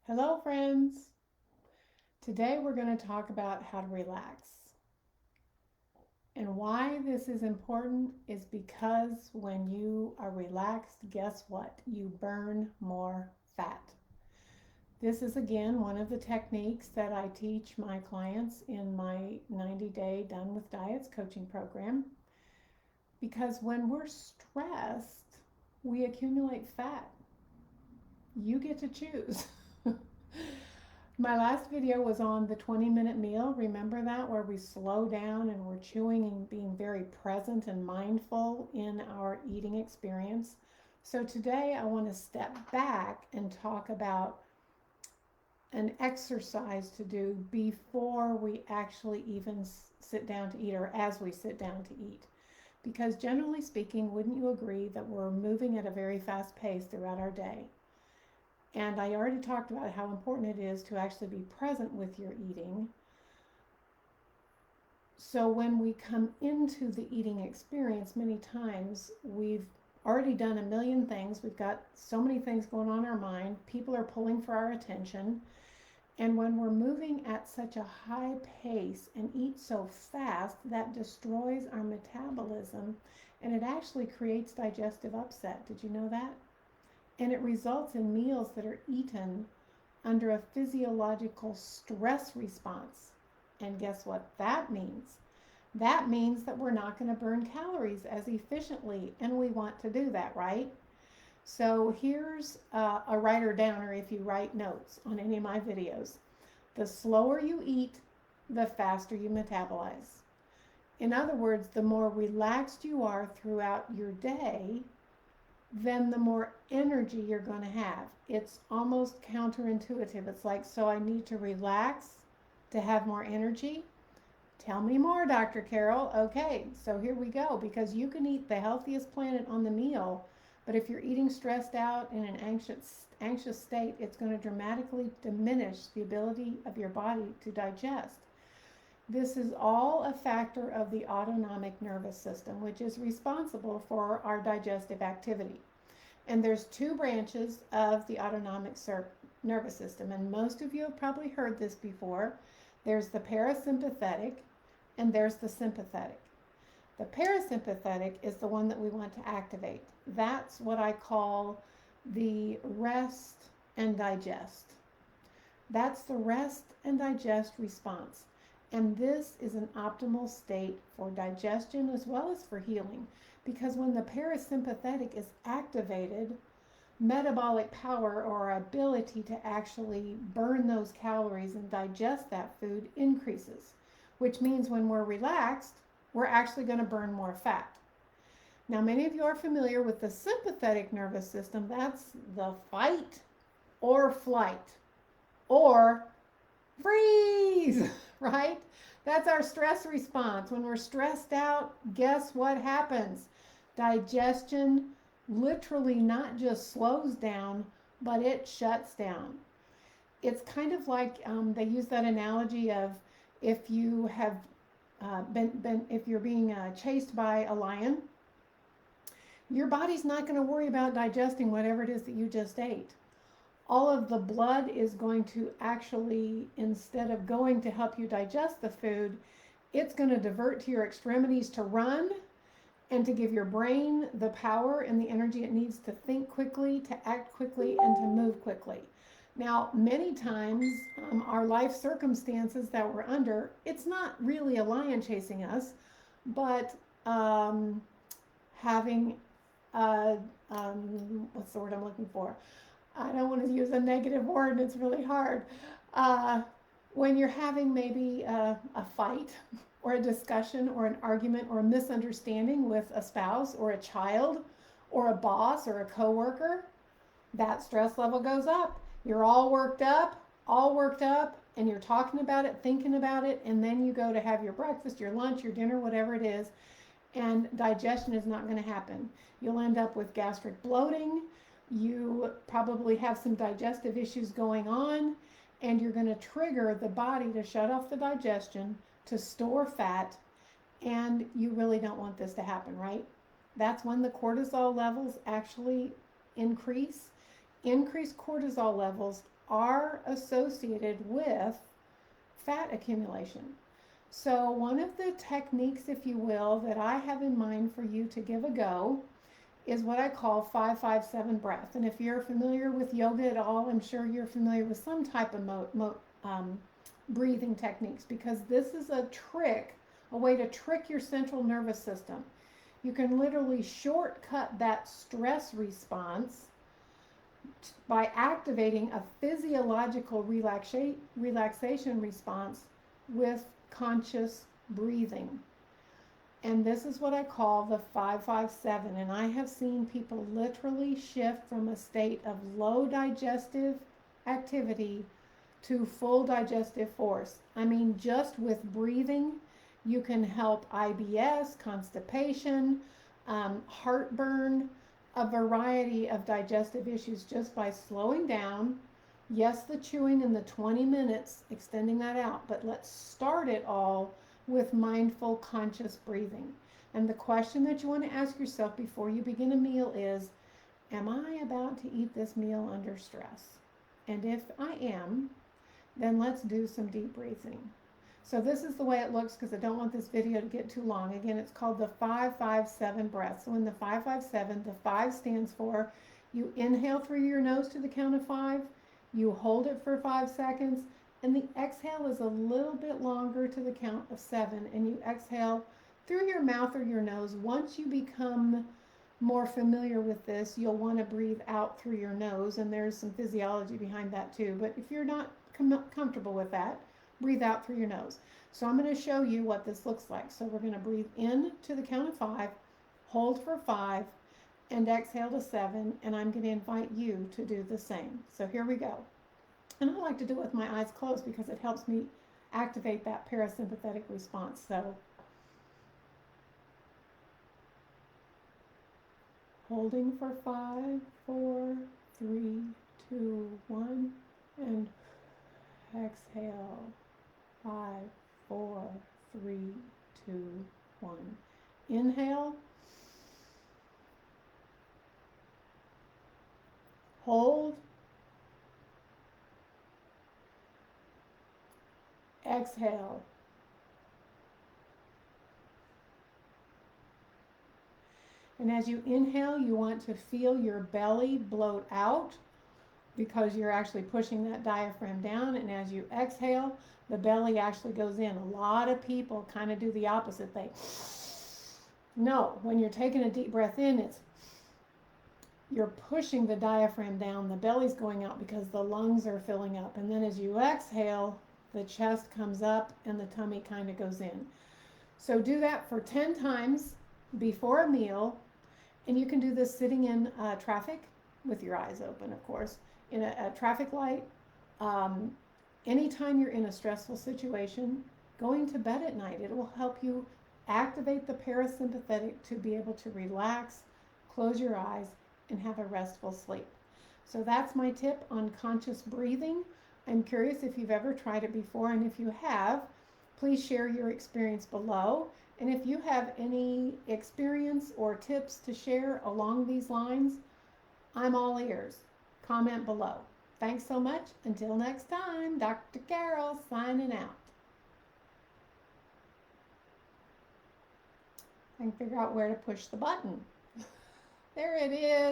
Hello, friends. Today we're going to talk about how to relax. And why this is important is because when you are relaxed, guess what? You burn more fat. This is again one of the techniques that I teach my clients in my 90-day Done with Diets coaching program. Because when we're stressed, we accumulate fat. You get to choose. My last video was on the 20-minute meal. Remember that, where we slow down and we're chewing and being very present and mindful in our eating experience. So today I want to step back and talk about an exercise to do before we actually even sit down to eat, or as we sit down to eat. Because generally speaking, wouldn't you agree that we're moving at a very fast pace throughout our day? And I already talked about how important it is to actually be present with your eating. So when we come into the eating experience, many times we've already done a million things. We've got so many things going on in our mind. People are pulling for our attention. And when we're moving at such a high pace and eat so fast, that destroys our metabolism and it actually creates digestive upset. Did you know that? And it results in meals that are eaten under a physiological stress response. And guess what that means? That means that we're not going to burn calories as efficiently, and we want to do that, right? So here's a writer downer if you write notes on any of my videos. The slower you eat, the faster you metabolize. In other words, the more relaxed you are throughout your day, then the more energy you're going to have. It's almost counterintuitive. It's like, so I need to relax to have more energy? Tell me more, Dr. Carol. Okay, so here we go. Because you can eat the healthiest planet on the meal, but if you're eating stressed out in an anxious state, it's going to dramatically diminish the ability of your body to digest. This is all a factor of the autonomic nervous system, which is responsible for our digestive activity. And there's two branches of the autonomic nervous system, and most of you have probably heard this before. There's the parasympathetic and there's the sympathetic. The parasympathetic is the one that we want to activate. That's what I call the rest and digest. That's the rest and digest response. And this is an optimal state for digestion as well as for healing, because when the parasympathetic is activated, metabolic power, or our ability to actually burn those calories and digest that food, increases, which means when we're relaxed, we're actually going to burn more fat. Now, many of you are familiar with the sympathetic nervous system. That's the fight or flight or freeze, right? That's our stress response. When we're stressed out, guess what happens? Digestion literally not just slows down, but it shuts down. It's kind of like they use that analogy of if you have if you're being chased by a lion, your body's not going to worry about digesting whatever it is that you just ate. All of the blood is going to actually, instead of going to help you digest the food, it's going to divert to your extremities to run and to give your brain the power and the energy it needs to think quickly, to act quickly, and to move quickly. Now, many times, our life circumstances that we're under, it's not really a lion chasing us, but having, what's the word I'm looking for? I don't want to use a negative word, it's really hard. When you're having maybe a fight or a discussion or an argument or a misunderstanding with a spouse or a child or a boss or a coworker, that stress level goes up. You're all worked up, and you're talking about it, thinking about it, and then you go to have your breakfast, your lunch, your dinner, whatever it is, and digestion is not going to happen. You'll end up with gastric bloating. You probably have some digestive issues going on, and you're going to trigger the body to shut off the digestion, to store fat, and you really don't want this to happen, right? That's when the cortisol levels actually increase. Increased cortisol levels are associated with fat accumulation. So one of the techniques, if you will, that I have in mind for you to give a go is what I call 5-5-7 breath. And if you're familiar with yoga at all, I'm sure you're familiar with some type of breathing techniques, because this is a trick, a way to trick your central nervous system. You can literally shortcut that stress response by activating a physiological relaxation response with conscious breathing. And this is what I call the 5-5-7. And I have seen people literally shift from a state of low digestive activity to full digestive force. I mean, just with breathing, you can help IBS, constipation, heartburn, a variety of digestive issues just by slowing down. Yes, the chewing and the 20 minutes, extending that out, but let's start it all with mindful, conscious breathing. And the question that you want to ask yourself before you begin a meal is, am I about to eat this meal under stress? And if I am, then let's do some deep breathing. So this is the way it looks, because I don't want this video to get too long. Again, it's called the 5-5-7 breath. So in the 5-5-7, the 5 stands for you inhale through your nose to the count of 5, you hold it for 5 seconds, and the exhale is a little bit longer to the count of 7, and you exhale through your mouth or your nose. Once you become more familiar with this, you'll want to breathe out through your nose, and there's some physiology behind that too. But if you're not comfortable with that, breathe out through your nose. So I'm going to show you what this looks like. So we're going to breathe in to the count of 5, hold for 5, and exhale to 7, and I'm going to invite you to do the same. So here we go. And I like to do it with my eyes closed because it helps me activate that parasympathetic response. So holding for 5, 4, 3, 2, 1, and exhale. 5, 4, 3, 2, 1. Inhale. Hold. Exhale. And as you inhale, you want to feel your belly bloat out, because you're actually pushing that diaphragm down. And as you exhale, the belly actually goes in. A lot of people kind of do the opposite. They no, when you're taking a deep breath in, you're pushing the diaphragm down, the belly's going out because the lungs are filling up. And then as you exhale, the chest comes up and the tummy kind of goes in. So do that for 10 times before a meal. And you can do this sitting in traffic with your eyes open, of course, in a traffic light. Anytime you're in a stressful situation, going to bed at night, it will help you activate the parasympathetic to be able to relax, close your eyes, and have a restful sleep. So that's my tip on conscious breathing. I'm curious if you've ever tried it before, and if you have, please share your experience below. And if you have any experience or tips to share along these lines, I'm all ears. Comment below. Thanks so much. Until next time, Dr. Carol signing out. I can figure out where to push the button. There it is.